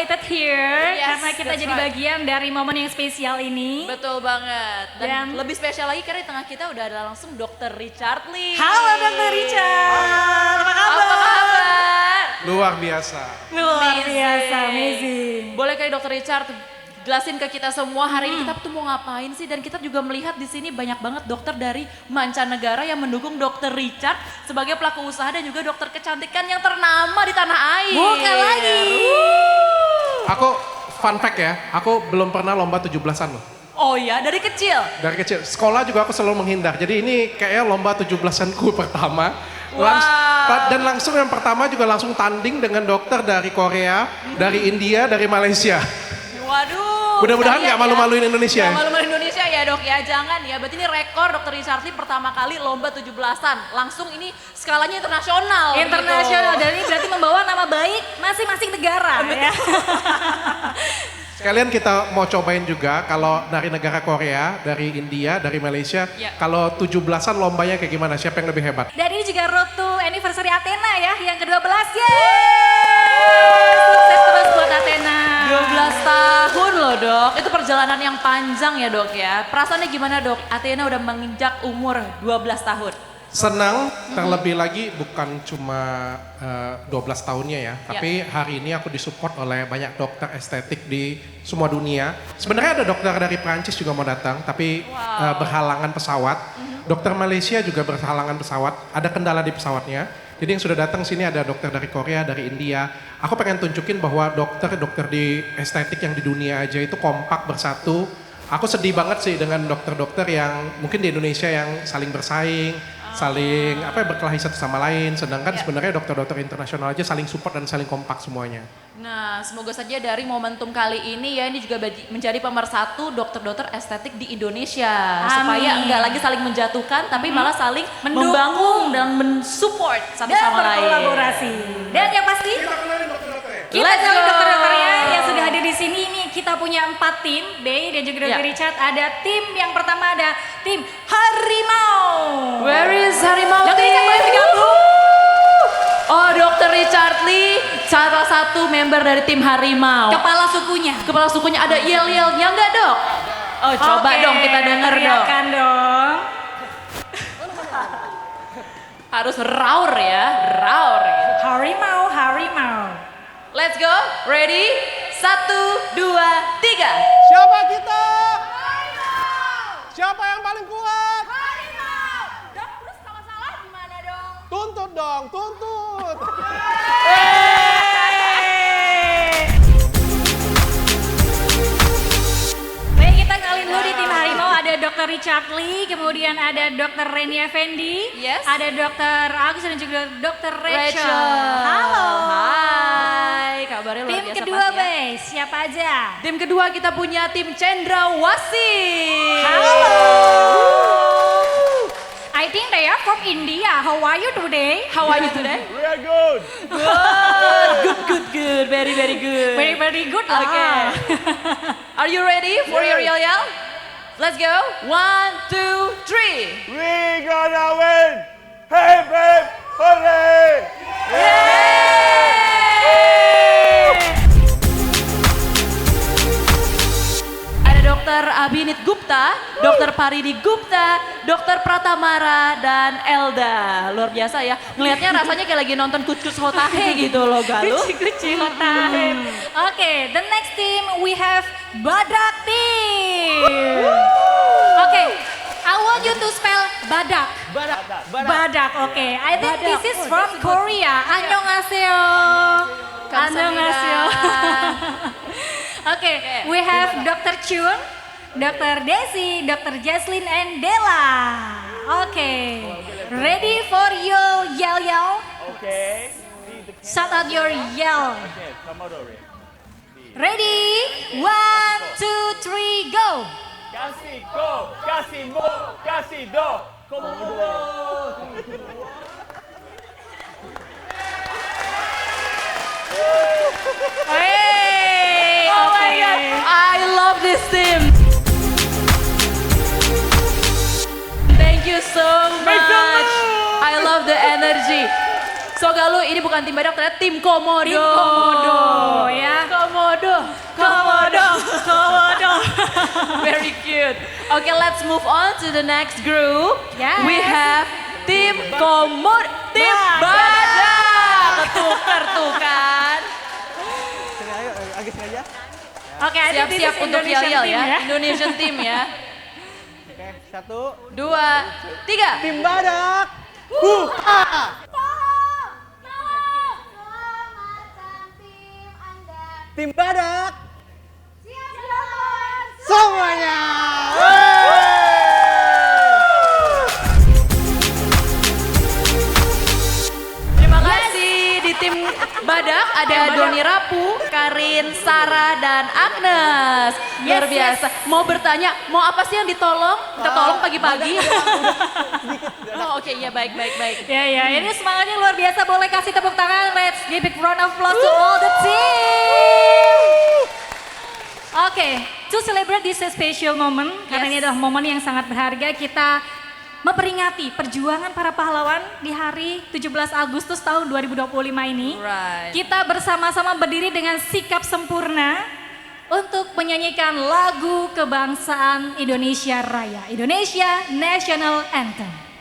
excited here Yes, karena kita that's jadi right. bagian dari momen yang spesial ini. Betul banget. Dan Dan- lebih spesial lagi karena di tengah kita udah ada langsung Dr. Richard Lee. Halo Dr. Richard, apa kabar? Apa kabar? Luar biasa. Luar biasa, amazing. Boleh kali Dr. Richard jelasin ke kita semua hari ini kita tuh mau ngapain sih, dan kita juga melihat di sini banyak banget dokter dari mancanegara yang mendukung Dr. Richard sebagai pelaku usaha dan juga dokter kecantikan yang ternama di tanah air. Bukan lagi. Aku fun fact ya, aku belum pernah lomba 17-an loh. Oh ya, dari kecil. Dari kecil, sekolah juga aku selalu menghindar. Jadi ini kayaknya lomba 17-anku pertama. Dan langsung yang pertama juga langsung tanding dengan dokter dari Korea, dari India, dari Malaysia. Waduh. Mudah-mudahan nggak malu-maluin Indonesia. Nggak malu-maluin Indonesia ya dok ya, jangan ya. Berarti ini rekor Dr. Richard Lee pertama kali lomba 17-an. Langsung ini skalanya internasional. Internasional, gitu. dan ini berarti membawa nama baik masing-masing negara ya. Sekalian kita mau cobain juga kalau dari negara Korea, dari India, dari Malaysia. Ya. Kalau 17-an lombanya kayak gimana? Siapa yang lebih hebat? Dan ini juga road to anniversary Athena ya, yang ke-12. Yeay! Sukses terus buat Athena. 12 tahun loh dok, itu perjalanan yang panjang ya dok ya. Perasaannya gimana dok? Athena udah menginjak umur 12 tahun. Senang, terlebih lagi bukan cuma 12 tahunnya ya, tapi hari ini aku disupport oleh banyak dokter estetik di semua dunia. Sebenarnya ada dokter dari Prancis juga mau datang, tapi berhalangan pesawat. Dokter Malaysia juga berhalangan pesawat, ada kendala di pesawatnya. Jadi yang sudah datang sini ada dokter dari Korea, dari India. Aku pengen tunjukin bahwa dokter-dokter di estetik yang di dunia aja itu kompak bersatu. Aku sedih banget sih dengan dokter-dokter yang mungkin di Indonesia yang saling bersaing, saling berkelahi satu sama lain. Sedangkan sebenarnya dokter-dokter internasional aja saling support dan saling kompak semuanya. Nah, semoga saja dari momentum kali ini ya, ini juga menjadi pemersatu dokter-dokter estetik di Indonesia. Amin. Supaya enggak lagi saling menjatuhkan, tapi malah saling Mendukung. membangun dan mensupport satu Dan sama lain. berkolaborasi. Dan yang pasti kita Let's kenalin go. dokter-dokternya yang sudah hadir di sini. Ini kita punya 4 tim, Bay dan juga Dr. Ya. Richard. Ada tim yang pertama, ada tim Harimau. Where is Harimau? Dr. Richard boleh bergabung? Oh, Dr. Richard Lee, salah satu member dari tim Harimau. Kepala sukunya. Kepala sukunya ada yel-yelnya enggak dok? Oh coba Oke, dong kita denger dong. teriakan dong. Harus raur ya, raur. Gitu. Harimau, harimau. Let's go, ready? 1, 2, 3. Siapa kita? Siapa yang paling kuat? Dok, terus kalau salah gimana dong? Tuntut dong, tuntut. Baik, kita kenalin dulu di tim Harimau. Ada Dr. Richard Lee, kemudian ada Dr. Reni Effendi, Yes. ada Dr. Agus dan juga Dr. Rachel. Rachel. Halo. Hai, kabarnya luar Tim biasa kedua, pasti ya. Bay, siapa aja? Tim kedua kita punya tim Cendrawasih. Halo. I think they are from India. How are you today? How are you today? We are good. Good, very good. Very, very good. Okay. Are you ready for your yell-yell? Let's go. 1, 2, 3. We gonna win. Hip hip hooray. Ada Dr. Abinit Gupta, Dr. Paridi Gupta, Dr. Pratamara, dan Elda. Luar biasa ya. Ngelihatnya rasanya kayak lagi nonton Kucus Hotahe gitu loh, Galuh. Kuci-kuci hotahe. Oke, the next team we have Badak team. Oke, I want you to spell Badak. Badak, oke. I think Badak. this is from Korea. Annyeonghaseyo. Annyeonghaseyo. Oke, we have Dr. Chun, Dr. Desi, Dr. Jaslyn, and Della. Oke, ready for your yell? Okay. Shout out your yell. Okay, come out already. Ready? 1, 2, 3, go. Casi go, casi mo, casi do. Komodo. Hey, Oh my oke. God, I love this team. Thank you so much. I love the energy. So Galuh, ini bukan tim badak, ternyata tim Komodo. Tim Komodo, ya. Komodo. Okay, let's move on to the next group. Yes. We have tim Komod, tim Badak. Ketukar tuh kan. Ayo, agak sengaja. Oke, I think this Siap-siap is untuk Indonesian yel-yel team ya. Indonesian team ya. Oke, 1, 2, 3. tim Badak. Tim Badak. Semuanya. Terima kasih di tim Badak ada Doni Rapu, Karin, Sarah, dan Agnes. Luar biasa. Mau bertanya, mau apa sih yang ditolong? Kita tolong pagi-pagi. Oh oke, ya baik. Ya, ini semangatnya luar biasa. Boleh kasih tepuk tangan. Let's give big round of applause to all the team. Oke, to celebrate this special moment, karena ini adalah momen yang sangat berharga, kita memperingati perjuangan para pahlawan di hari 17 Agustus tahun 2025 ini. Right. Kita bersama-sama berdiri dengan sikap sempurna untuk menyanyikan lagu kebangsaan Indonesia Raya, Indonesia National Anthem.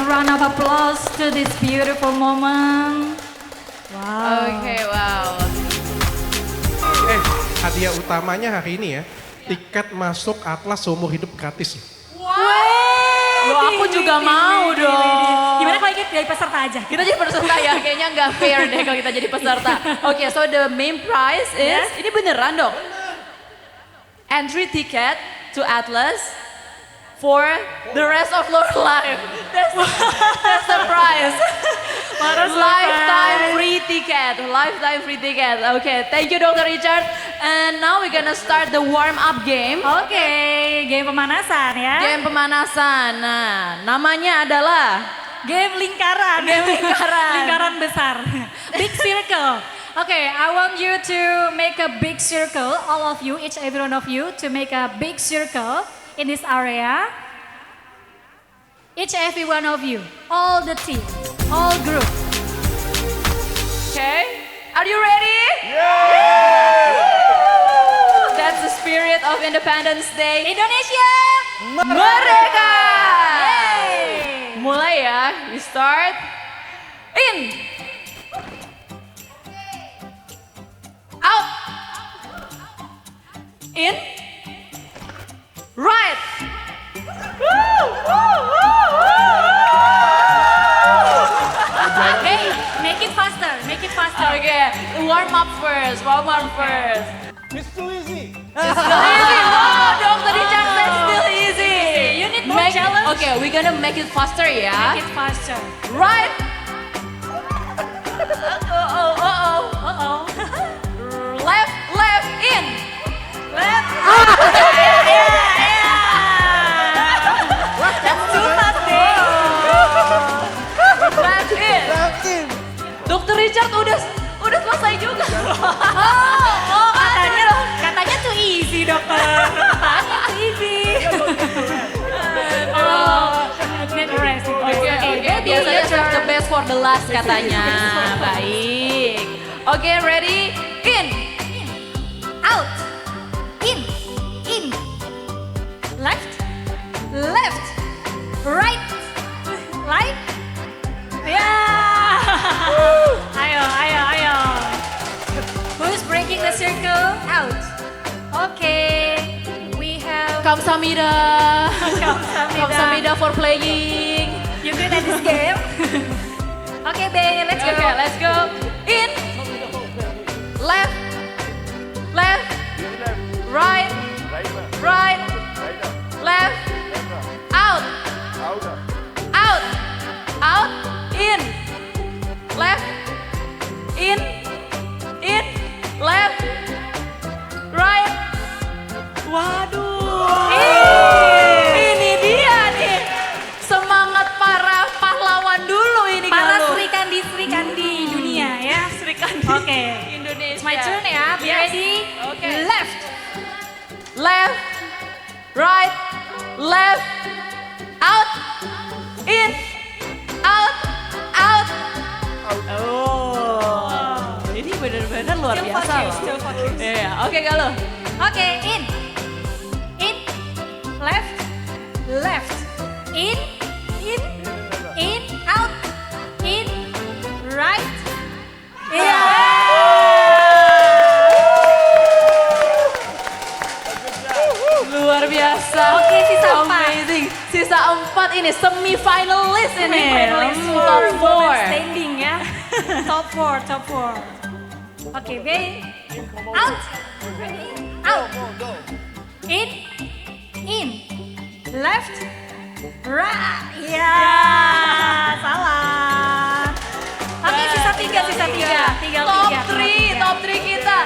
Round of applause to this beautiful moment. Wow. Oke, wow. Hadiah utamanya hari ini ya, tiket masuk Atlas seumur hidup gratis. Loh, aku juga mau dong. Gimana kalau kita jadi peserta aja? Kita jadi peserta ya, kayaknya nggak fair deh kalau kita jadi peserta. Oke, so the main prize is, ini beneran dong. Entry ticket to Atlas for the rest of your life. That's the prize. Lifetime free ticket. Okay, thank you Dr. Richard. And now we're gonna start the warm up game. Oke, game pemanasan ya. Game pemanasan. Nah, namanya adalah Game lingkaran. Lingkaran besar. Big circle. Okay, I want you to make a big circle, all of you, each every one of you, to make a big circle in this area. Each every one of you, all the team, all group. Okay, are you ready? That's the spirit of Independence Day. Indonesia Merdeka! Yay! Mulai ya, we start. In. Out. In. Right. Hey, make it faster, make it faster. Okay, warm up first. It's too easy. Still easy. Oh, Dr. Richard said still easy. You need more challenge. Okay, we're gonna make it faster ya. Make it faster. Right. Uh-oh. Left, in. Richard udah selesai juga. Oh, katanya too easy dokter. Katanya too easy. Oh, never Oke, biasanya save the best for the last katanya. Baik. Oke, ready? In. Out. In. Left. Right. Ya. Ayo. Who's breaking the circle? Out. Okay. We have Kamsahamnida. Kamsahamnida for playing. You good at this game? Okay, babe, let's go. Okay, let's go. In. Left. Right. Left. Out. In. Left. In. Left. Right. Waduh. Ini dia nih. Semangat para pahlawan dulu ini Para Galuh. Sri Kandi dunia ya. Sri Kandi. Oke. Indonesia. It's my turn ya. Be Yes. ready? Okay. Left. Right. Left. Out. In. Out. Oh. Ini benar-benar luar Still biasa focus, loh. still focus. Iya, oke Galuh. Okay, in. Left. In. Out. In. Right. Iya. Luar biasa. Oke, sisa 4. Amazing. Sisa 4 ini semi-finalist ini. Top Woman 4. standing ya. Top 4. Oke, babe. Out. In. Left. Right. Ya, salah. Oke, sisa 3. Tinggal Top 3. 3 kita.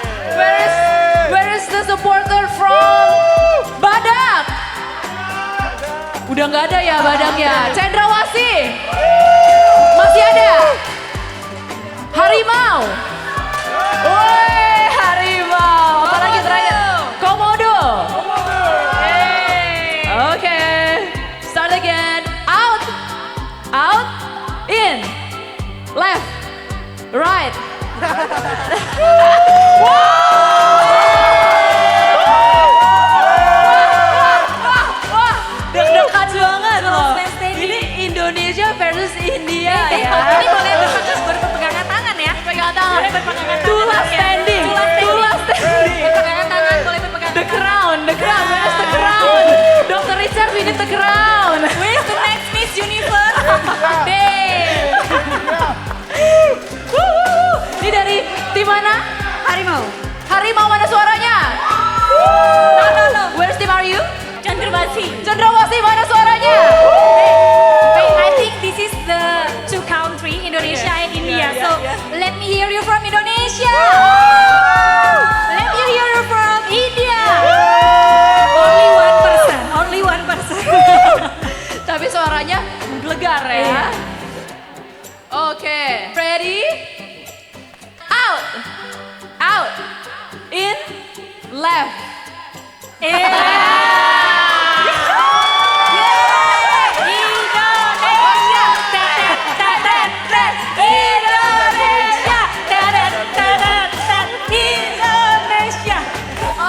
Where is the supporter from Badak? Udah nggak ada ya Badak ya. Cendrawasih. Masih ada. Harimau. Woi, harimau. Apalagi terakhir? Komodo. Oke. Start again. Out. In. Left. Right. Wah, deg-degan banget loh. Stand steady. Ini Indonesia versus India ya. Ini boleh berpegangan tangan ya. Pegang tangan. Boleh berpegangan tangan. Tulas standing. Tulas standing. Berpegangan tangan, boleh berpegangan The tangan. crown. Where's the crown? Dr. Richard, we need the crown. Where's the next Miss Universe? Babe. Ini dari tim mana? Harimau. Harimau mana suaranya? No. Where's team are you? Cendrawasih. Mana suaranya? Wait, I think this is the two country, Indonesia and India. So let me hear you from Indonesia. Let me hear you from India. Only one person. Tapi suaranya menggelegar ya. Oke, ready? Out. In. Left. Indonesia.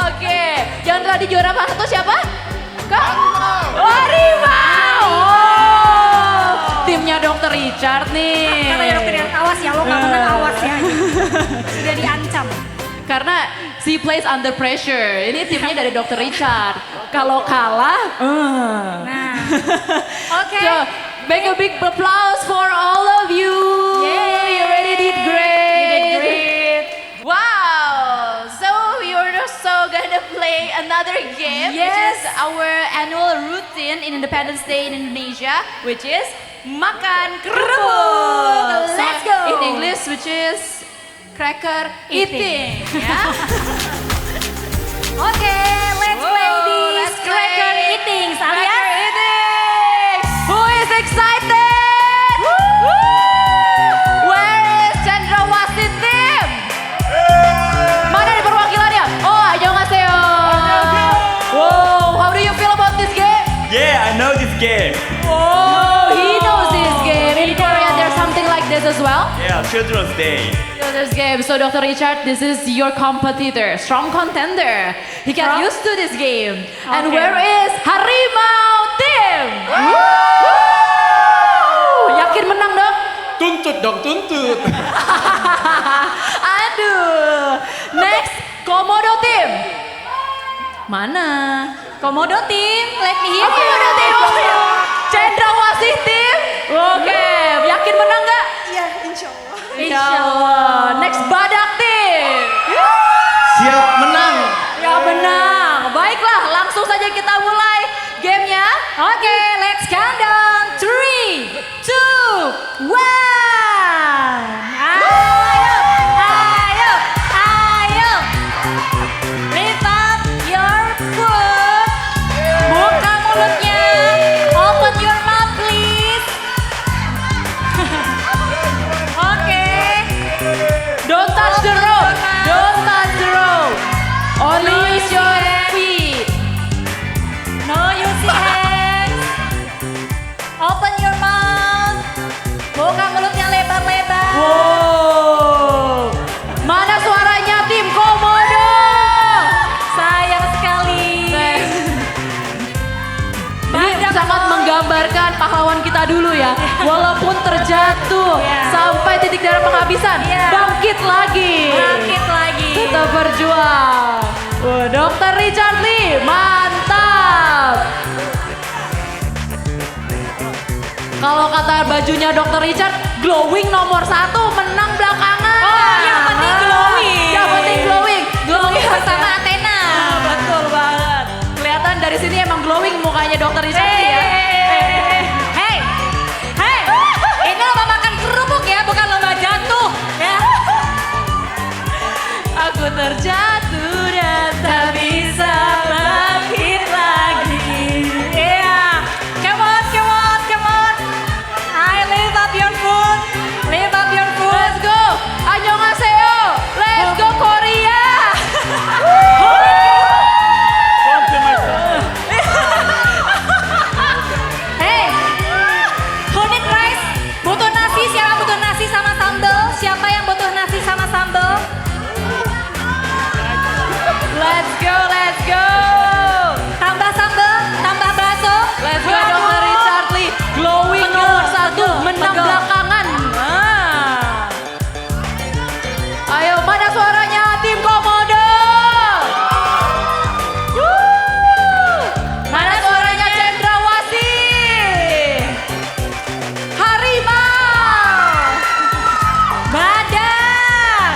Oke, yang tadi juara satu siapa? Kak? Harimau. Oh, timnya Dr. Richard nih. Katanya dokter yang awas ya, lo gak menang awas ya. Sudah diancam. Karena she plays under pressure. Ini timnya dari Dr. Richard. Kalau kalah, Nah, oke. So, make a big applause for all of you. Yay. You already did great. You did great. Wow. So we're also gonna play another game, which Yes. is our annual routine in Independence Day in Indonesia, which is makan kerupuk. Let's go. In English, which is cracker eating. Ya. Oke, let's play this let's play. cracker eating. Cracker Alias eating. Who is excited? Where is Cendrawasih? Children's Day. Children's game. So Dr. Richard, this is your competitor, strong contender. He got Strong? used to this game. And Okay. where is Harimau Team? Yakin menang dong? Tuntut dong, tuntut. Aduh. Next, Komodo Team. Mana? Komodo team, let me hear Komodo you. Team. Cendrawasih Team. Oke, yakin menang nggak? Iya, insya Allah. Insyaallah. Next, Badak Team. Siap menang. Ya menang. Baiklah, langsung saja kita mulai gamenya. Oke, let's count down. 3, 2, 1. Ayo, ayo, ayo. Lift up your foot. Buka mulutnya. Open your mouth, please. Oke. Don't touch the rope. Don't touch the rope. Only use your feet. No using hands. Open your mouth. Buka mulutnya lebar-lebar. Wow. Mana suaranya tim Komodo? Sayang sekali. Ini sangat menggambarkan pahlawan kita dulu ya. Walaupun terjatuh Iya. sampai titik darah penghabisan, Iya. bangkit lagi. Bangkit lagi. Tetap berjuang. Dr. Richard Lee, mantap. Kalau kata bajunya Dr. Richard, glowing nomor 1, menang belakangan. Oh, yang penting glowing. Yang penting glowing. Glowing bersama Athena. Betul banget. Kelihatan dari sini emang glowing mukanya Dr. Richard Lee ya. Hei, hei, ini lomba makan kerupuk ya, bukan lomba jatuh. Ya. Aku terjatuh dan tak bisa bangkit lagi. Yeah. Come on, come on, come on. I lift up your foot. Lift up your foot. Let's go. Annyeonghaseyo. Let's go Korea. Hey, who need rice? Butuh nasi, siapa butuh nasi sama sambal? Siapa yang butuh nasi sama sambal? Let's go, let's go. Tambah sambal, tambah bakso. Let's go Dr. Richard Lee. Glowing Pegel, nomor 1, pegel, menang pegel. belakangan. Ayo, mana suaranya tim Komodo? Mana suaranya Cendrawasih? Harimau. Badak.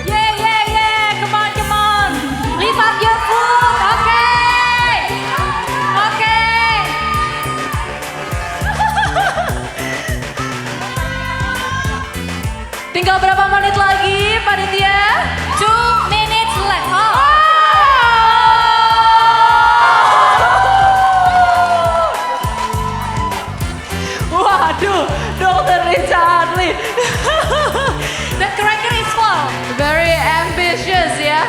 Yeah, yeah, yeah. Come on, come on. Lift up your foot. Okay. Okay. Tinggal berapa menit lagi, panitia? 2 minutes left. Oh. Waduh, Dr. Richard Lee. The cracker is full. Very ambitious ya.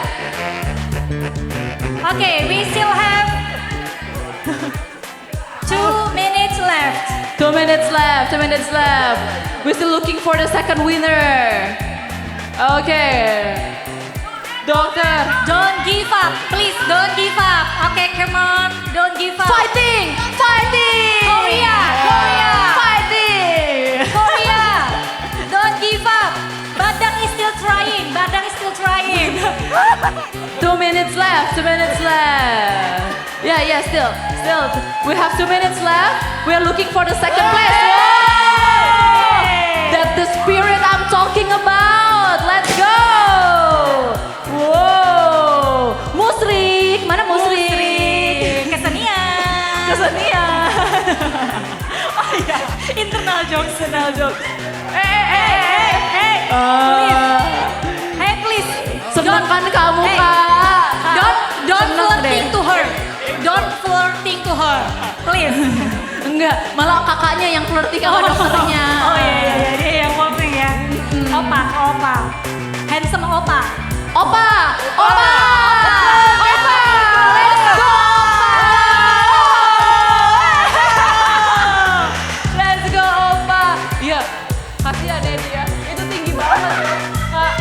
Okay, we still have 2 minutes left. 2 minutes left, 2 minutes left. We're still looking for the second winner. Okay. Doctor, Don't give up. Please don't give up. Okay, come on. Don't give up. fighting, fighting. Korea, Korea. Fighting. Korea. Don't give up. Badak is still trying. Badak is still trying. 2 minutes left, 2 minutes left. Yeah, still. We have 2 minutes left. We are looking for the second place. Wow! That's the spirit I'm talking about. Let's go. Wow. Musrik, mana Musrik? Kesenian. Kesenian. Oh iya, internal jokes. Hey. Hey, please. Senangkan kamu, Hey. Kak. Don't Senang flirting deh. to her. Don't flirting to her. Please. Enggak, malah kakaknya yang flirting sama dokternya. Oh iya, dia yang flirting ya. Opa. Handsome opa. Opa. Let's go, Opa. Let's go, Opa. Kasihan ya dia, itu tinggi banget. Kak.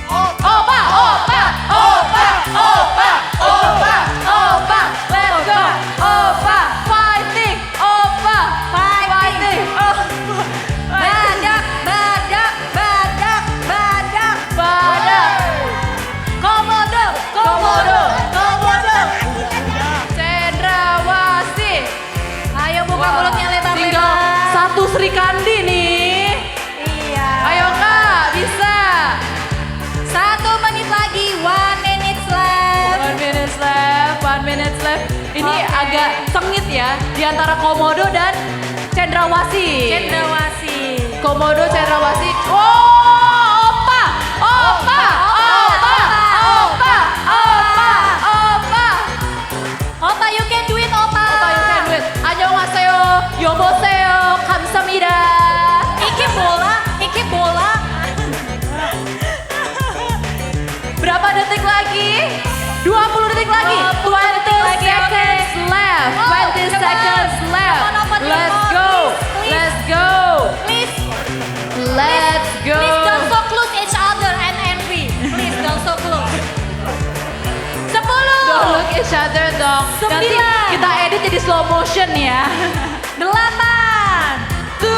Opa, opa, opa, opa, opa, opa, let's go, opa, fighting, opa, fighting, Badak, badak, badak, badak. badak, komodo, komodo, komodo, cendrawasih. Ayo buka mulutnya Tinggal lebar-lebar. satu Sri Kandi nih. Iya. Ayo Kak, bisa. 1 menit lagi, 1 minute left. 1 minute left. Ini Oke. agak sengit ya di antara komodo dan cendrawasih. Cendrawasih. Komodo, cendrawasih. Oh, opa, opa, opa, opa, opa, opa. Opa, you can do it, Opa. Opa, you can do it. Annyeonghaseyo, yoboseo, kamsahamnida. Iki bola, iki bola. Berapa detik lagi? 20 detik lagi. 20 lagi, seconds left. Oh, 20 cepat. seconds left. Come on, open your Let's mouth, go. please, Let's go. Please, Let's go. please don't so close each other and envy. Please don't so close. 10. Don't look each other dong. Nanti 9. kita edit jadi slow motion ya. 8. 7, 6,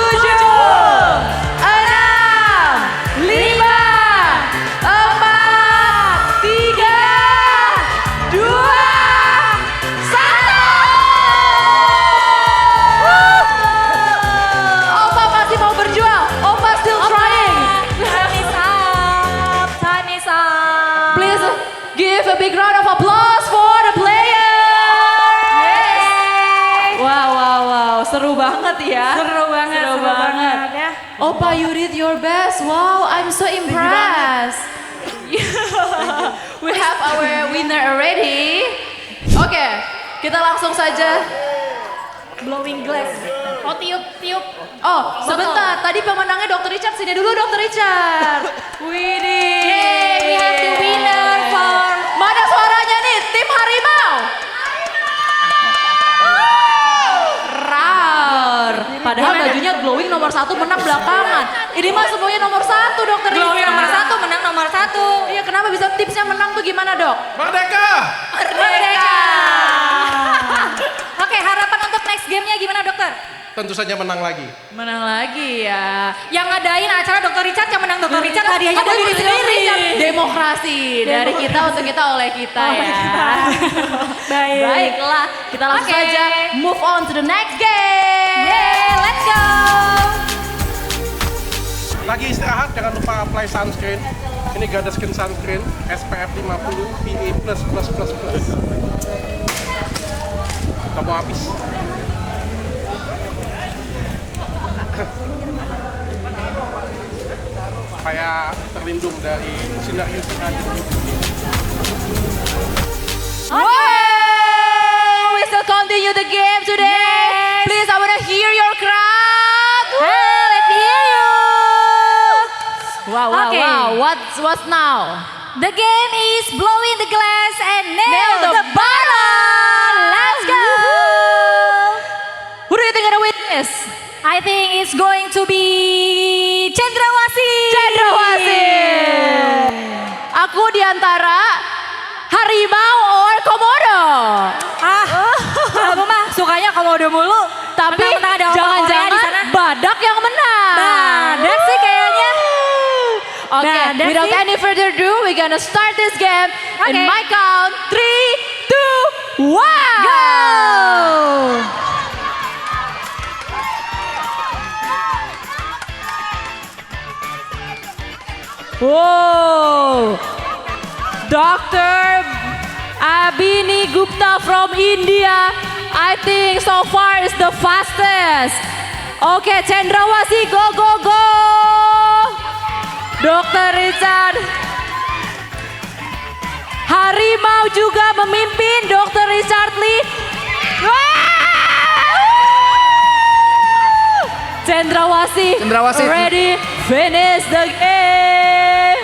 5, 4, 3, 2, 1. Opa masih mau berjuang. Opa still trying. Time is up. Time is up. Please give a big round of applause for the player. Wow, wow, wow. Seru banget ya. Seru banget, Seru seru banget ya. Opa, you did your best. Wow, I'm so impressed. We have our winner already. Oke, kita langsung saja. Blowing glass. Oh, tiup, tiup. Oh, sebentar. Tadi pemenangnya Dr. Richard. Sini dulu Dr. Richard. Widih. Yay, we have the winner for Mana suaranya nih? Tim Harimau. Rar. Padahal bajunya glowing nomor 1 menang belakangan. Ini mah semuanya nomor 1 Dr. Richard. Glowing nomor 1 menang nomor 1. Iya, kenapa bisa tipsnya menang tuh gimana dok? Merdeka! Merdeka. Oke, harapan untuk next game-nya gimana, Dokter? Tentu saja menang lagi. Menang lagi ya. Yang ngadain acara Dokter Richard, yang menang Dokter Richard, hadiahnya Ada buat diri Dr. sendiri. Richard. Demokrasi dari kita untuk kita oleh kita ya. Baik. Baiklah, kita langsung Oke. saja move on to the next game. Yeay, let's go. Lagi istirahat, jangan lupa apply sunscreen. Ini Gada Skin Sunscreen SPF 50 PA++++. Udah mau habis. Supaya terlindung dari sinar UVA. Wow, we still continue the game today. Please, I want to hear your crowd. Hey, let me hear you. Wow, wow, Okay. wow. What's now? The game is blowing the glass and nail Nail the the bottle. Let's go. Who do you think gonna win this? I think it's going to be Cendrawasih. Cendrawasih. Aku di antara harimau or komodo. Aku mah sukanya komodo mulu. Tapi Mentang-mentang ada opa Korea di jangan-jangan sana. badak yang menang. Badak sih kayaknya. Oke, Badak without sih. any further ado, we're gonna start this game. In Oke. my count, 3, 2, 1. Go. Whoa! Dr. Abini Gupta from India, I think so far is the fastest. Okay, Cendrawasih, go, go, go! Dr. Richard. Harimau juga memimpin, Dr. Richard Lee. Cendrawasih, ready, finish the game.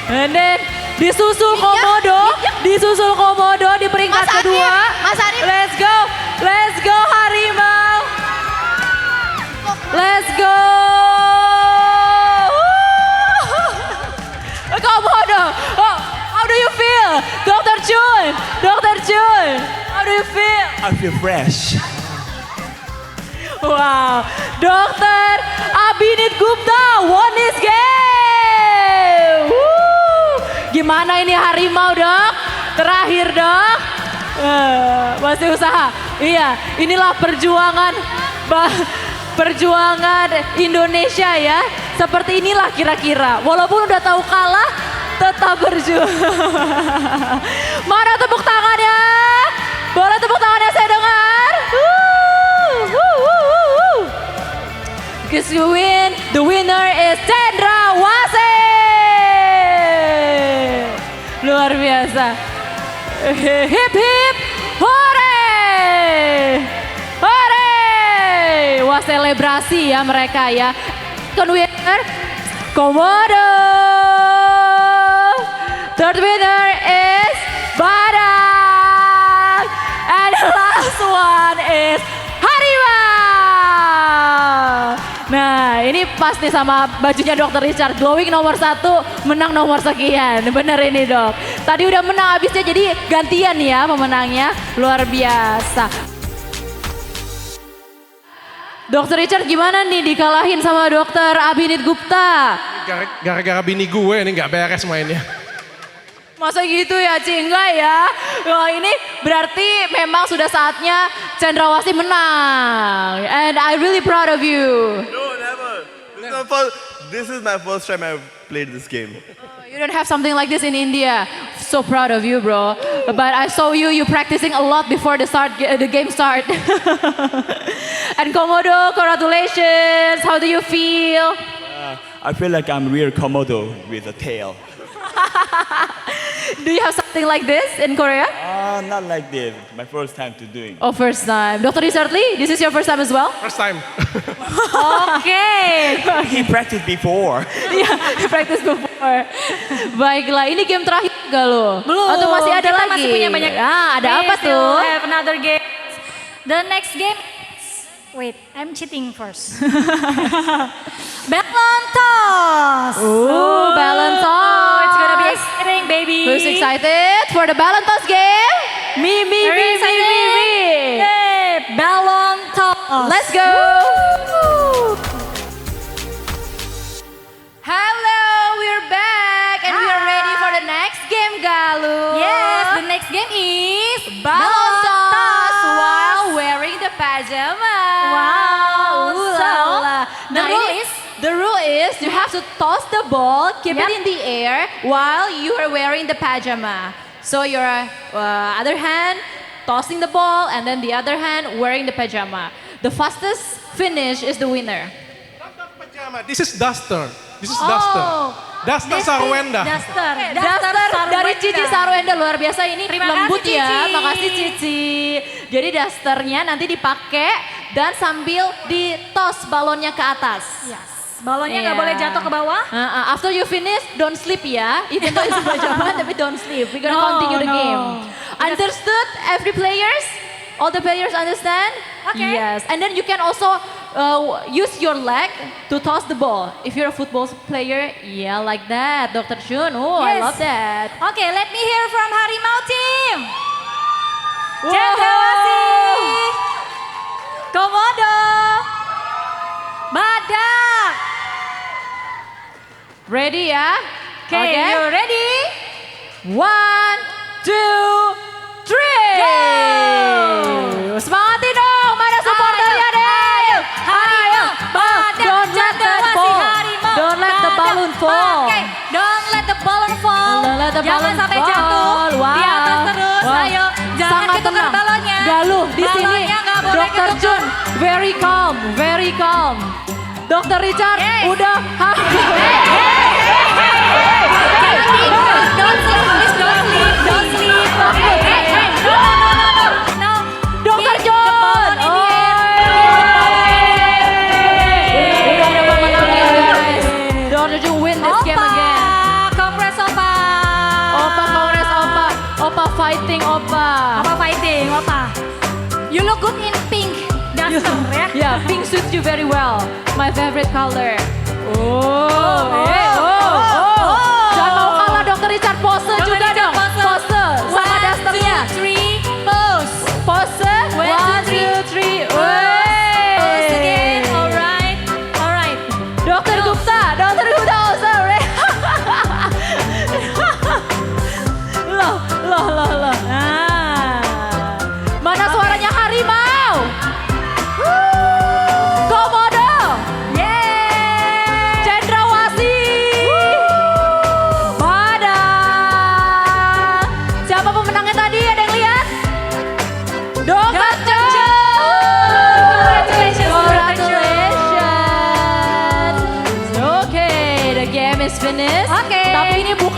And then disusul Komodo di peringkat kedua. Mas Arif. Let's go Harimau. Jun? How do you feel? I feel fresh. Wow, Dr. Abhinit Gupta won this game. Woo. Gimana ini harimau dok? Terakhir dok? Masih usaha. Iya, inilah perjuangan Indonesia ya. Seperti inilah kira-kira. Walaupun udah tahu kalah, tetap berjuang. Mana tepuk tangannya? Boleh tepuk tangannya saya dengar? Because you win, the winner is Cendrawasih. Luar biasa. Hip hip, hore! Hore! Wah selebrasi ya mereka ya. Winner, Komodo. Third winner is Badak. And the last one is Harimau. Nah ini pas nih sama bajunya Dr. Richard. Glowing nomor 1, menang nomor sekian. Bener ini dok. Tadi udah menang abisnya jadi gantian ya pemenangnya. Luar biasa. Dr. Richard gimana nih dikalahin sama Dr. Abhinit Gupta? Gara-gara bini gue ini nggak beres mainnya. Masa gitu ya Ci? Enggak ya. Wah ini berarti memang sudah saatnya Cendrawasih menang. And I really proud of you. No, never. This is my first time I've played this game. You don't have something like this in India. So proud of you, bro. But I saw you practicing a lot before the game start. And Komodo, congratulations. How do you feel? I feel like I'm real Komodo with a tail. Do you have something like this in Korea? Not like this. My first time to doing. Oh, first time. Dr. Richard Lee, this is your first time as well? First time. Okay. He practiced before. Yeah, practice before. Baiklah, ini game terakhir gak lo? Belum. Atau masih ada Kita lagi? masih punya banyak. Ada We apa still tuh? have another game. The next game. Wait, I'm cheating first. Ballon toss. Ooh, ballon toss. It's gonna be exciting, baby. Who's excited for the ballon toss game? Me. Very excited. Yay, ballon toss. Let's go. Hello, we're back and we are ready for the next game, Galuh. Yes, the next game is Ballon toss while wearing the pajama. Wow, Ooh so, la la. the rule is? The rule is you have to toss the ball, keep it in the air while you are wearing the pajama. So your other hand tossing the ball and then the other hand wearing the pajama. The fastest finish is the winner. Not pajama. This is duster. This is duster. Duster Sarwenda. Duster. Duster dari Cici Sarwenda luar biasa ini Terima lembut kasih, ya. Cici. Makasih Cici. Jadi dasternya nanti dipakai dan sambil ditos balonnya ke atas. Yes. Balonnya nggak Iya. boleh jatuh ke bawah. After you finish, don't sleep ya. Even though it's pajama, tapi don't sleep. We're gonna No, continue the no. game. Understood? Every players? All the players understand? Okay. Yes. And then you can also use your leg to toss the ball. If you're a football player, yeah, like that. Dr. Jun, oh, I Yes. love that. Okay, let me hear from Harimau team. Wow. Cendrawasih, Komodo, Badak. Ready ya? Okay, you ready? 1, 2, 3. Semangatin dong, mana supporternya deh? Ayo, Harimau, Badak, Don't let that Cendrawasih, fall. Harimau, Don't let the Badak. balloon fall. Okay, don't let the balloon fall. Don't let the Jangan balloon sampai fall. jatuh. Wow. Di atas terus. Wow. Ayo, jangan Sangat ditukar tenang. balonnya. Galuh di sini. Balonnya nggak boleh Dr. ketukar. Jun, very calm, very calm. Dr. Richard Yes. udah. Jangan tidur. Don't sleep, please don't sleep. Don't sleep. Hey, no. Dr. Keep the Jun. balloon in the air. Udah ada pemenangnya guys. Dr. Jun win this game again. Congrats Opa. Opa, congrats Opa. Opa fighting Opa. Opa fighting, Opa. You look good in pink duster ya. Yeah, pink suits you very well. My favorite color. Jangan mau kalah Dr. Richard, pose Dr. juga Richard, dong. pose. Pose sama 1, dasternya. 2, 3.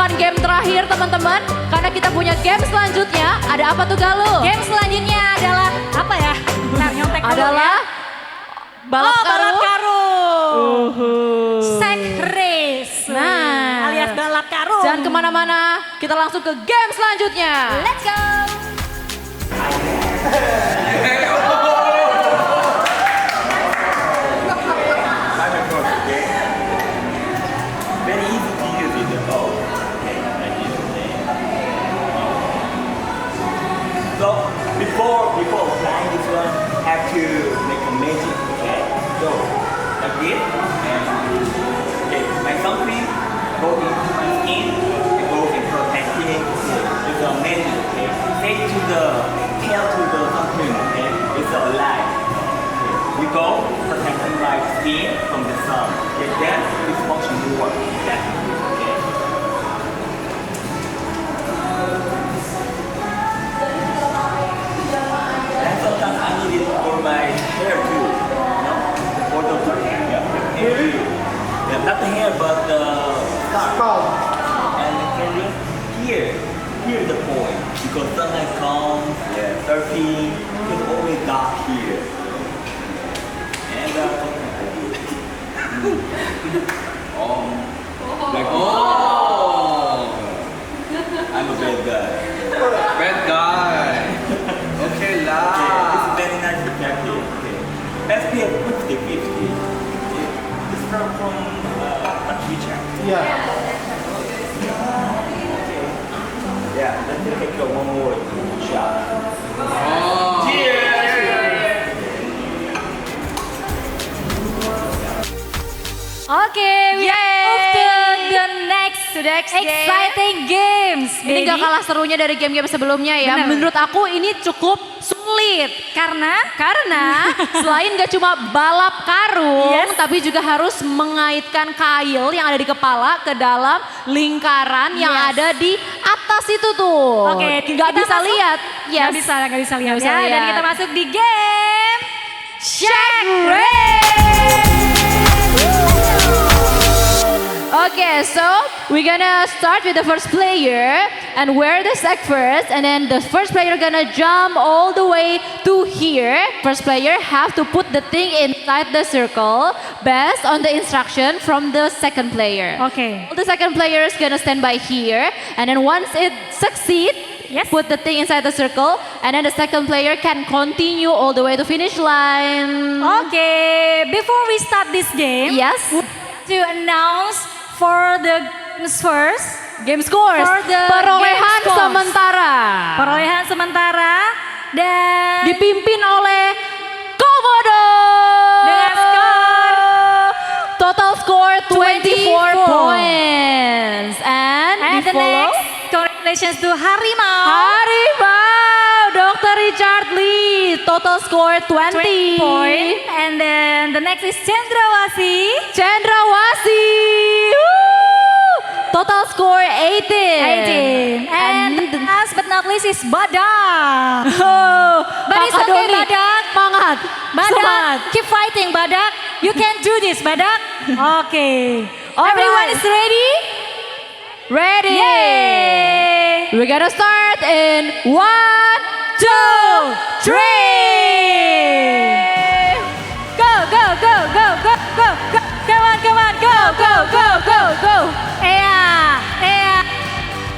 bukan game terakhir teman-teman. Karena kita punya game selanjutnya. Ada apa tuh Galuh? Game selanjutnya adalah apa ya? Bentar, nyontek dulu Adalah ya. balap balap karung. Sack race. Nah. Alias balap karung. Jangan kemana-mana, kita langsung ke game selanjutnya. Let's go. Very easy to use it at all. Okay, like this. Okay. So before applying this one, have to make a magic. Okay. So like this, and okay, like something go into my skin, it goes in protecting. Okay. It's a magic. Okay. Say to the tell to the something. Okay. It's alive. Okay. We go protecting my skin from the sun. Okay. Then this function will work. That. Okay. And sometimes I need it for my hair too. You know? For the hair. Yeah. Hair too. Yeah, not the hair, but the scalp. And can you here's the point. Because sunlight comes, yeah, surfing, it's always dark here. And like I'm a bad guy. Bad guy. Okay Okay, lah. it's very nice to practice. Okay. SPF 50. Okay. It's from a teacher. Iya. Yeah, let's take one more shot. Oh. Oke, we move to the next exciting games. Ini gak kalah serunya dari game-game sebelumnya ya. Bener. Menurut aku ini cukup sulit. Karena selain gak cuma balap karung, Yes. tapi juga harus mengaitkan kail yang ada di kepala ke dalam lingkaran yang Yes. ada di atas itu tuh. Oke, Gak kita bisa masuk. lihat. Nggak bisa lihat Nggak bisa ya. Dan lihat. kita masuk di game Shack Race. Okay, so we're gonna start with the first player and wear the sack first, and then the first player gonna jump all the way to here. First player have to put the thing inside the circle based on the instruction from the second player. Okay. The second player is gonna stand by here, and then once it succeed, Yes. put the thing inside the circle, and then the second player can continue all the way to finish line. Okay, before we start this game, Yes. we have to announce for the games first. Game scores. For the Perolehan game scores. sementara. Perolehan sementara dan Dipimpin oleh Komodo. Dengan skor Total score 24 24 points. And the follow next, congratulations to Harimau. Harimau, Dr. Richard Lee. Total score 20 point. And then the next is Cendrawasi. Cendrawasi. Woo! Total score 18. 18. And last but not least is Badak. Oh, But it's Kakak okay, Doni. Badak. Semangat. Badak, Semangat. keep fighting, Badak. You can do this, Badak. Okay. Alright. Everyone is ready? Ready? Yay! We're gonna start in 1, 2, 3. Go, go, go, go, go, go, go. Come on, go, Go, go, go, go. Ea.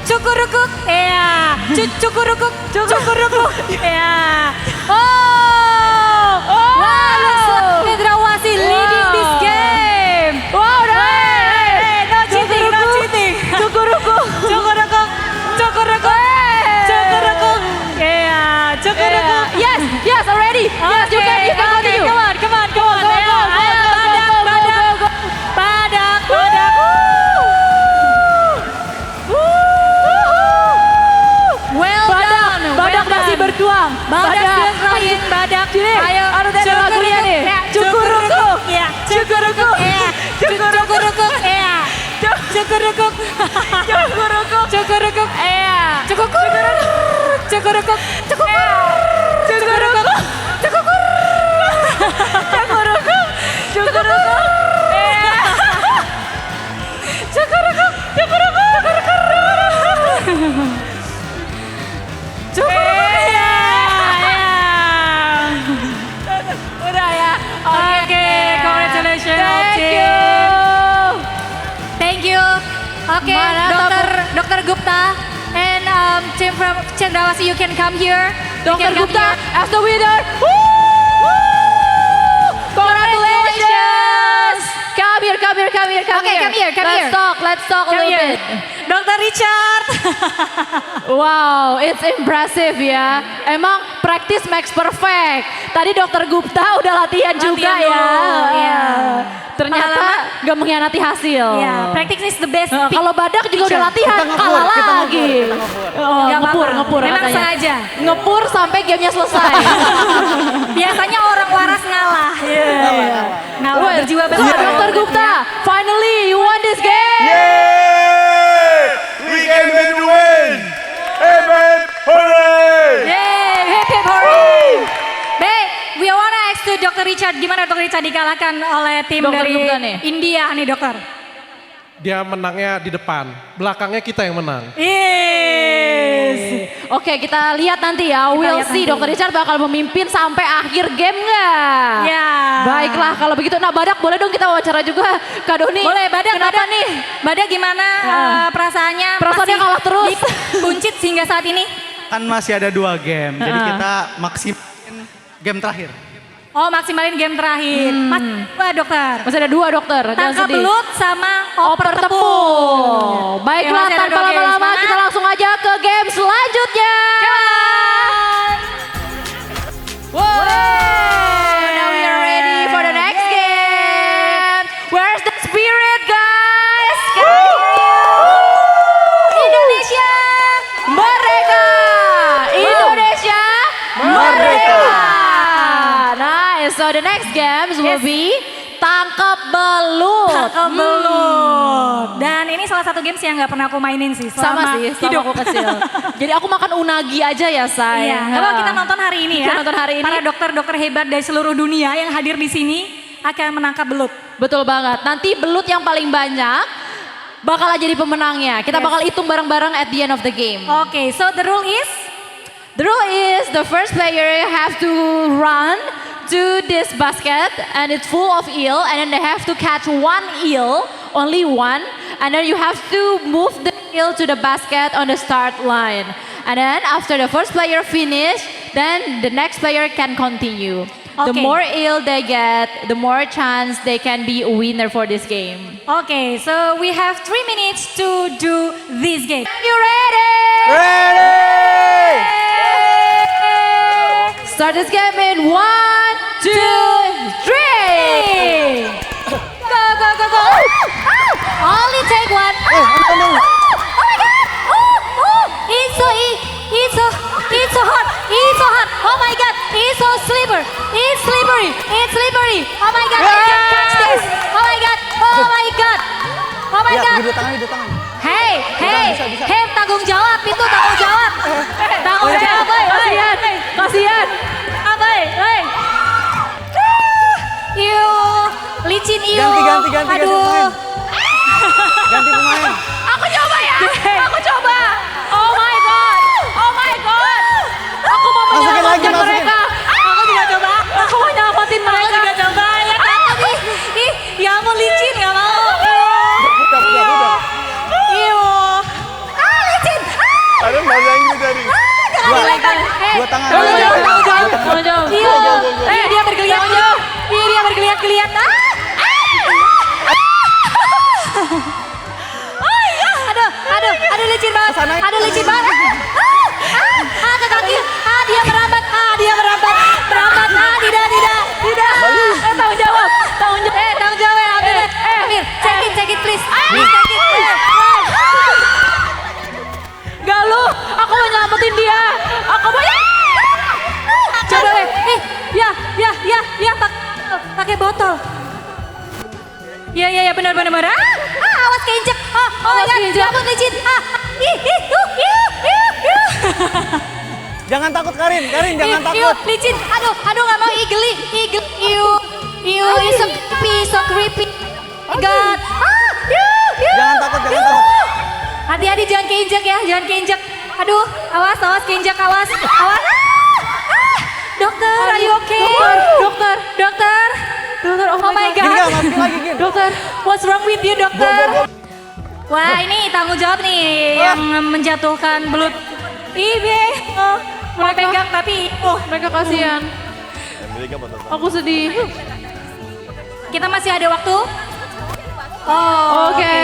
Cukurukuk, ea. Cukurukuk, cukurukuk, ea. Oh! Wow, looks like Cendrawasi leading this game. Wow, Hey, no cheating, no cheating. Cukurukuk. Cukurukuk, cukurukuk, cukurukuk. Ea, cukurukuk. Yes, yes, already. Yes, you can continue. Come on. Go, go, Ayo, go, ayo, go, Badak, go, go, Badak. go, go. Badak, Badak. Well done. Badak masih berjuang. Badak terakhir, Badak. Ayo, ada lagunya nih. Cukurukuk. Ya, cukurukuk. Ya, cukurukuk. Ya. Cukurukuk. Cukurukuk. Cukurukuk. Ya. Cukurukuk. Cukurukuk. Cukurukuk. Cukurukuk. Cukurukuk. Cukurukuk. Cukurukuk. Ya. Cukurukuk. Cukurukuk. Cukurukuk. Cendrawasih, you can come here. You Dr. can come Gupta here. as the winner. Congratulations. Come here. Okay, come here. Let's talk a Come little here. bit. Dr. Richard. Wow, it's impressive ya. Emang practice makes perfect. Tadi Dokter Gupta udah latihan juga ya. dulu, iya. Ternyata gak mengkhianati hasil. Ya, practice is the best. Kalau Badak juga udah latihan, kalah lagi. Oh, Nggak apa-apa. ngepur Memang katanya. sengaja. Ngepur sampai gamenya selesai. Biasanya orang waras ngalah. Ngalah Well, berjiwa so, besar. Dokter Gupta, finally you won this game. Yay! We came here to win! Hey man, hooray! Yeay, hip hip hooray. Baik, we wanna ask to Dr. Richard, gimana Dr. Richard dikalahkan oleh tim Dr. dari Gupta nih. India nih dokter? Dia menangnya di depan, belakangnya kita yang menang. Yes. Oke, kita lihat nanti ya. We'll lihat see nanti. Dokter Richard bakal memimpin sampai akhir game nggak? Ya. Baiklah kalau begitu. Nah Badak boleh dong kita wawancara juga Kak Doni. Boleh, Badak, Kenapa Badak nih? Badak gimana perasaannya? Perasaannya Masih kalah terus. Buncit hingga saat ini? Kan masih ada 2 game, jadi kita maksimalin game terakhir. Oh, maksimalin game terakhir. Wah, dokter. Masih ada 2 dokter. Jangan Tangkap sedih. belut sama oper Oper tepung. tepung. Baiklah Oke, masih ada tanpa 2 game. lama-lama Semangat. kita langsung aja ke game selanjutnya. Wow, now we are ready for the next game. Where's the spirit, guys? Indonesia merdeka! Indonesia merdeka! Nice. So the next games will be tangkap belut. Tangkap belut. Dan ini salah satu games yang nggak pernah aku mainin sih Sama sih, selama hidup. aku kecil. Jadi aku makan unagi aja ya, Say. Iya, nggak apa-apa, kita nonton hari ini ya. Kita nonton hari ini. Para dokter-dokter hebat dari seluruh dunia yang hadir di sini akan menangkap belut. Betul banget. Nanti belut yang paling banyak bakal jadi pemenangnya. Kita Yes. bakal hitung bareng-bareng at the end of the game. Oke, so the rule is? The rule is the first player have to run to this basket and it's full of eel and then they have to catch 1 eel, only 1, and then you have to move the eel to the basket on the start line. And then after the first player finish, then the next player can continue. The Okay. more eel they get, the more chance they can be a winner for this game. Oke, so we have 3 minutes to do this game. You ready? Ready! Start this game in 1, 2, 3. Go, go, go, go. Only take 1. Oh my god! It's so it's so hot. It's so hot. Oh my god! It's so slippery. It's slippery. It's slippery. Oh my god! I can't catch this. Oh my god! Oh my god! Oh my god! Hey, hey, tanggung jawab itu tanggung jawab. Tanggung jawab, Kasihan, kasihan. apa, hey? Iu, licin iu. Ganti, Aduh. Ganti pemain. Aku coba ya. Aku coba. Oh my god. Oh my god. Aku mau Masukin lagi, menyelamatkan masukin. mereka. Aku juga coba. Aku mau nyelamatin Aku mereka. juga coba. Ya takut ih. Ih, ya ampun licin gak mau. Udah. Iu. Licin. Ada bahasa Inggris tadi. Jangan dilempar. Dua tangan. Tanggung jawab, tanggung jawab. Tanggung jawab. Iu. Dia bergeliat-geliat. Dia bergeliat-geliat. Aduh licin banget. Aduh licin banget. Ke kaki. Dia merambat. Merambat. Tidak. Tanggung jawab. Tanggung jawab. Amir. Check it please. Check it. Galuh, aku mau nyelamatin dia. Aku mau Coba ya, pakai botol. Ya, benar. Awas keinjek. Oh my god, ya ampun licin. Jangan takut Karin, jangan takut. Iu, licin. Aduh gak mau igeli. Iu, so creepy. Oh my god. Jangan takut. Hati-hati jangan keinjek. Aduh, awas keinjek, awas. Dokter, are you okay? Dokter. Oh my Gini god. gak, masukin lagi Gin. Dokter, what's wrong with you, dokter? Wah, ini tanggung jawab nih yang menjatuhkan belut Ibe. Mau pegang tapi Mereka kasihan. Aku sedih. kita masih ada waktu. Oke,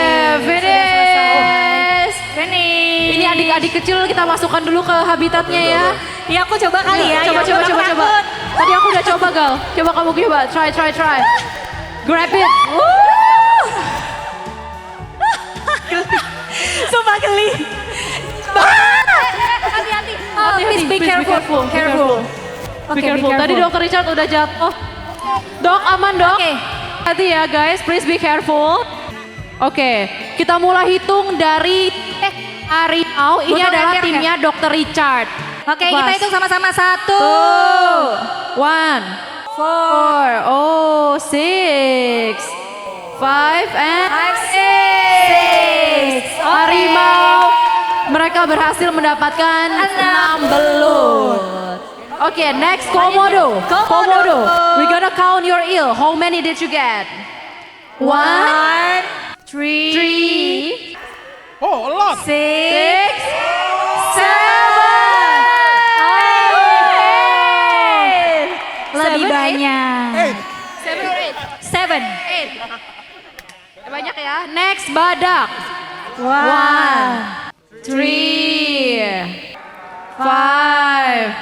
finish. Finish. Ini adik-adik kecil kita masukkan dulu ke habitatnya ya. Ya aku coba kali ya. Coba, yang coba, coba, coba. takut. Tadi aku udah coba, Gal. Coba kamu coba. Try. Grab it. Sumpah geli. Hati-hati. Please be careful. Be careful. Tadi Dokter Richard udah jatuh. Dok, aman dok. Oke. Hati ya guys, please be careful. Oke, kita mulai hitung dari harimau. Ini Butuh adalah latihan timnya Dokter Richard. Oke, kita Fast. hitung sama-sama. 1, 1, 4, 6, 5, and 6. Harimau, mereka berhasil mendapatkan 6 belut. Oke, next Komodo. Komodo, we gonna count your eel. How many did you get? 1, 3, Oh, a lot. 6, 7, lebih banyak. 7. 8. Banyak ya. Next badak. 1, 3, 5,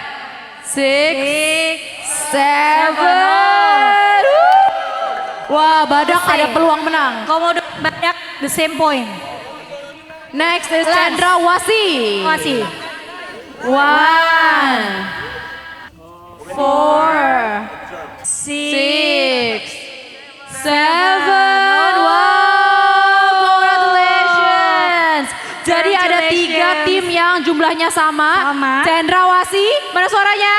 6, 7. Wah, badak Selesai. ada peluang menang. Komodo banyak the same point. Next is Last. Cendrawasih. Masih. 1, 4, 6. 6, 7. Wow, congratulations. Jadi ada 3 tim yang jumlahnya sama. Sama. Cendrawasih, mana suaranya?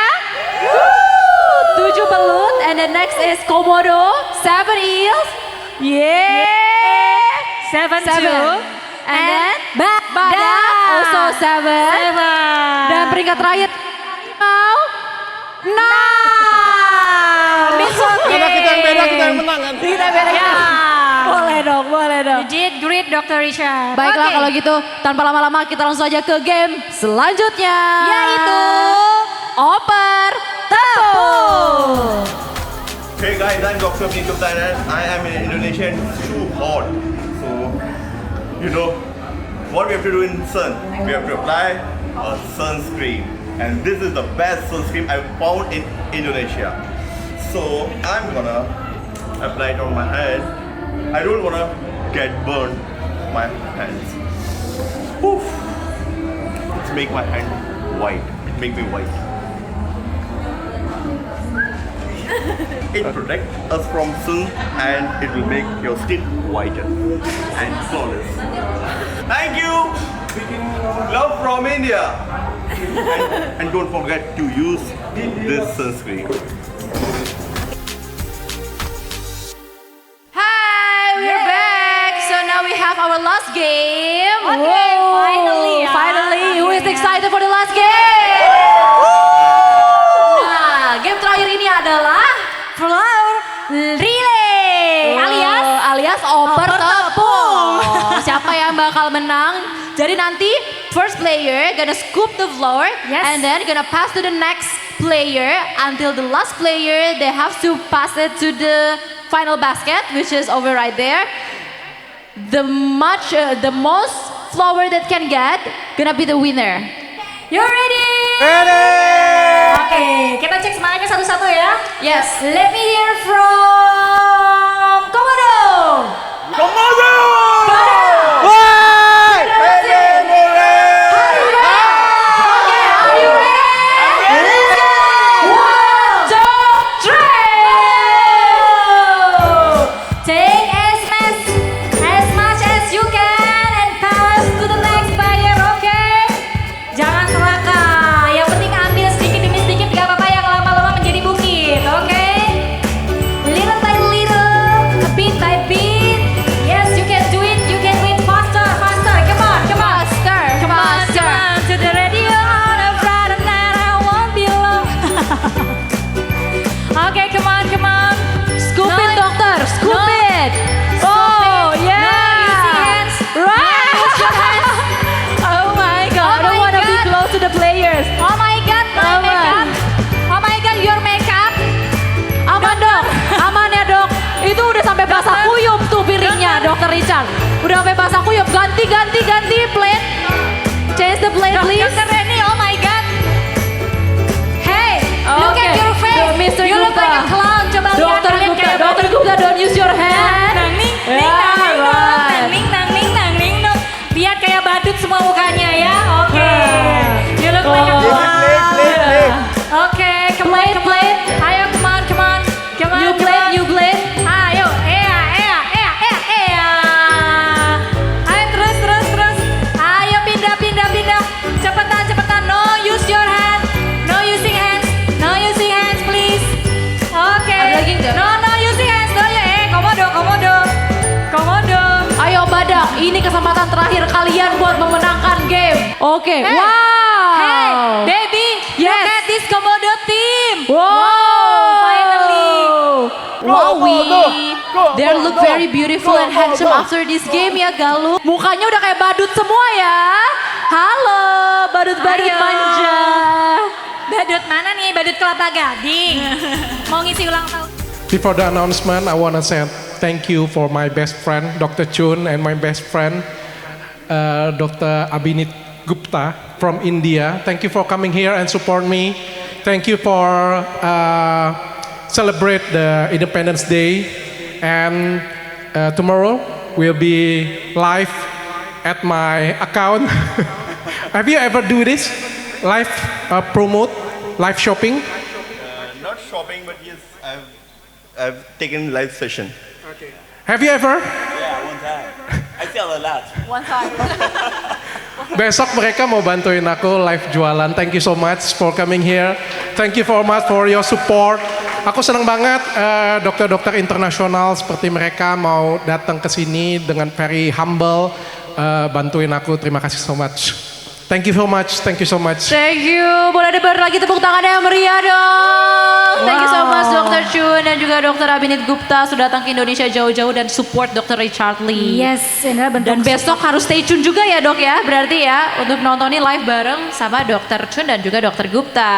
7 belut. And the next is Komodo, 7 eels. Yeah. 7, 7. 2. And then Badak. also 7. 7. Dan peringkat terakhir mau 6. Karena kita yang beda, kita yang menang kan. Kita beda. Ya. Boleh dong, boleh dong. You did great, Dr. Richard. Baiklah Oke. kalau gitu, tanpa lama-lama kita langsung aja ke game selanjutnya. Yaitu Oper Tepung. Hey guys, I'm Dr. Pintu Thailand. I am in Indonesia and it's too hot. So, you know, what we have to do in sun? We have to apply a sunscreen. And this is the best sunscreen I've found in Indonesia. So, I'm gonna apply it on my hand. I don't wanna get burned my hands. Woof. Let's make my hand white. Make me white. It protects us from sun and it will make your skin whiter and flawless. Thank you! Love from India! And don't forget to use this sunscreen. Hi, we're back. So now we have our last game. Okay, finally ya. Finally, who is excited for the last game? Nah, game terakhir ini adalah flower relay alias oper tepung. Siapa yang bakal menang? Jadi nanti first player gonna scoop the flour Yes. and then gonna pass to the next player until the last player they have to pass it to the final basket which is over right there. The most flour that can get gonna be the winner. You ready? Oke, kita cek semangatnya satu-satu ya. Yes. Let me hear from Komodo. Komodo! Okay, are you ready? Let's go! 1, 2, 3! Take as much as you can and pass to the next player, okay? Jangan serakah. Yang penting ambil sedikit demi sedikit, gak apa-apa yang lama-lama menjadi bukit, okay? Little by Dr. Richard. Udah sampai pas aku, yuk ganti plate. Change the plate please. Dr. Reni, oh my God. Hey, look Okay. at your face. Mr. You look Gupta. like a clown. Coba lihat Dr. kalian Gupta, kayak Dr. Gupta don't use your hand. Nang ning, ning, Yeah, nang ning, dong. right. Nang ning, nang ning, nang ning, dong. Lihat kayak badut semua mukanya ya. Oke. You look like a Oh. clown. Plate. Oke, come on, come on. Ayo, come on, come on. Come on, New come plate, on. new plate. Ayo, Ayo terus. Ayo pindah. Cepetan. No use your hand. No using hands, please. Oke. Ada lagi nggak? No using hands. No, komodo. Ayo Badak, ini kesempatan terakhir kalian buat memenangkan game. Oke, Hey, wow. Hey, baby, Yes. look at this komodo team. Wow, finally. Wowie, they look very beautiful and handsome after this game ya Galuh. Mukanya udah kayak badut semua ya. Halo, badut-badut Ayo. manja. Badut mana nih? Badut Kelapa Gading. Mau ngisi ulang tahun. Before the announcement, I want to say thank you for my best friend, Dr. Chun, and my best friend, Dr. Abhinit Gupta from India. Thank you for coming here and support me. Thank you for celebrate the Independence Day. And tomorrow we'll be live at my account. Have you ever do this? Live promote, live shopping? Not shopping, but yes, I've taken live session. Have you ever? Yeah, one time. I sell a lot. Besok mereka mau bantuin aku live jualan. Thank you so much for coming here. Thank you so much for your support. Aku senang banget dokter-dokter internasional seperti mereka mau datang ke sini dengan very humble bantuin aku. Terima kasih so much. Thank you so much. Thank you so much. Thank you. Boleh debar lagi tepuk tangannya yang meriah dong. Thank you so much Dr. Chun dan juga Dr. Abhinit Gupta sudah datang ke Indonesia jauh-jauh dan support Dr. Richard Lee. Yes, ini adalah bentuk Dan besok harus stay tune juga ya dok ya, berarti ya untuk nontonin live bareng sama Dr. Chun dan juga Dr. Gupta.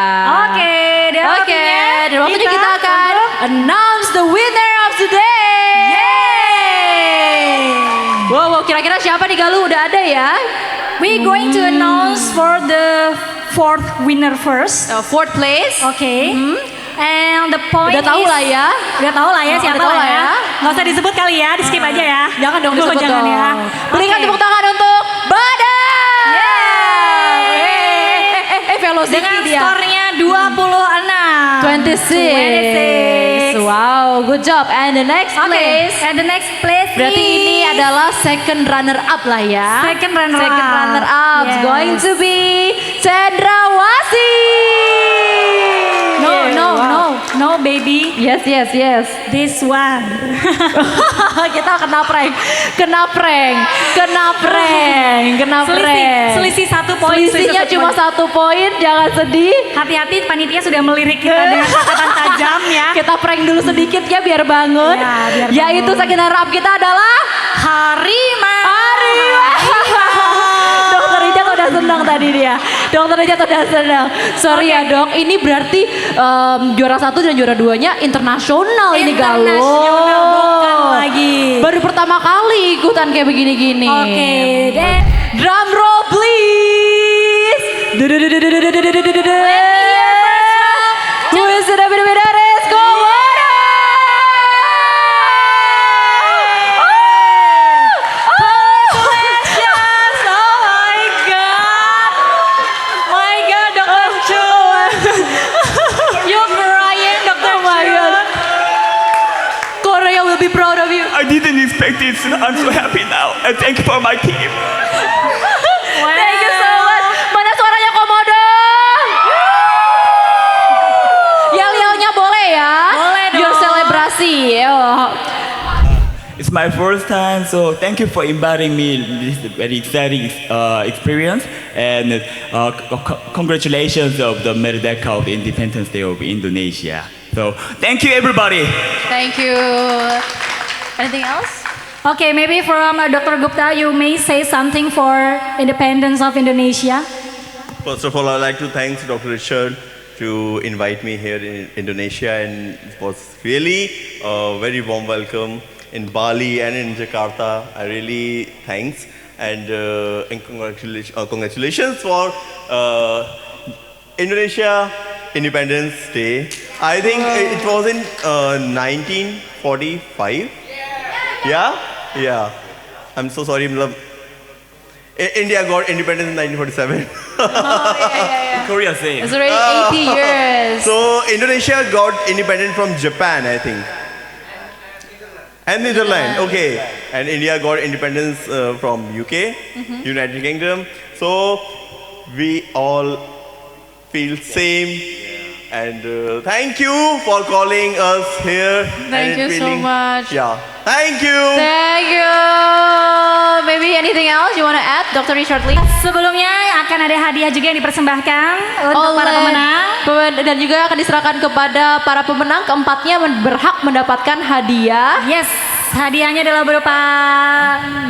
Oke, dan Oke, dan waktunya kita akan untuk announce the winner of today. Yeay! Wow, kira-kira siapa nih Galuh? Udah ada ya? We going to announce for the fourth winner first. Fourth place. Okay. And the point Udah tahu is- lah ya. Udah tahu lah ya Oh, siapa udah tahu lah lah ya. ya. Nggak usah disebut kali ya, di skip aja ya. Jangan dong Oh, disebut jangan dong. ya. Berikan Oke. tepuk tangan untuk Badak. Velocity Dengan dia. skornya 26. 26. Wow, good job. And the next Oke, place. and the next place Berarti is ini adalah second runner up lah ya. Second runner Second up. runner up is Yes. going to be Cendrawasih. No baby, Yes. this one. Kita kena prank. Selisih 1 poin. Selisihnya satu cuma poin. 1 poin, jangan sedih. Hati-hati panitia sudah melirik kita dengan kata-kata tajam ya. Kita prank dulu sedikit ya biar bangun. Ya, biar Yaitu bangun. second runner up kita adalah Harimau. Dokter Richard udah senang tadi dia. Dokter Richard udah senang. Sorry ya dok, ini berarti juara 1 dan juara 2-nya internasional ini Galuh. Internasional, bukan lagi. Baru pertama kali ikutan kayak begini-gini. Oke, deh. Drum roll please. Let me hear first Who is the winners? Komodo! Congratulations! Oh my God! My God, Dr. Chun! You're crying, Dr. Oh my Chun! God. Korea will be proud of you. I didn't expect this. I'm so happy now. And thank you for my team. Thank you so much. Mana suaranya Komodo? Yel-yelnya boleh ya? Boleh dong. Biar selebrasi. It's my first time, so thank you for inviting me. This is a very exciting experience, and congratulations of the Merdeka of Independence Day of Indonesia. So thank you, everybody. Thank you. Anything else? Okay, maybe from Dr. Gupta, you may say something for independence of Indonesia. First of all, I'd like to thank Dr. Richard to invite me here in Indonesia, and it was really a very warm welcome. in Bali and in Jakarta. I really thanks and congratulations for Indonesia Independence Day. I think it was in 1945. Yeah. I'm so sorry. India got independence in 1947. Korea same. It's already 80 years. So Indonesia got independent from Japan, I think. And Netherlands, okay. And India got independence from UK, United Kingdom. So we all feel same. And thank you for calling us here. Thank you so much. Yeah, thank you. Thank you. Maybe anything else you want to add, Dr. Richard Lee? Sebelumnya akan ada hadiah juga yang dipersembahkan untuk para pemenang. Dan juga akan diserahkan kepada para pemenang. Keempatnya berhak mendapatkan hadiah. Yes, hadiahnya adalah berupa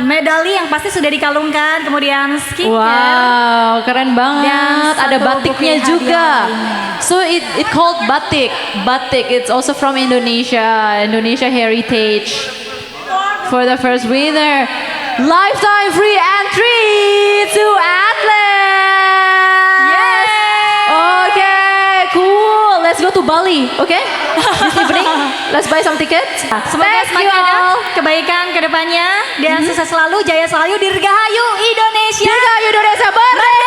medali yang pasti sudah dikalungkan, kemudian skincare. Wow, keren banget. Dan Ada satu batiknya buku juga. hadiah lainnya. So it called batik. Batik, it's also from Indonesia. Indonesia heritage. For the first winner, lifetime free entry to Atlas. Yes. Okay, cool. Let's go to Bali, okay? This evening, let's buy some tickets. Semoga Thank you semakin ada all. kebaikan ke depannya dan sukses selalu, jaya selalu, dirgahayu Indonesia. Dirgahayu Indonesia, merdeka!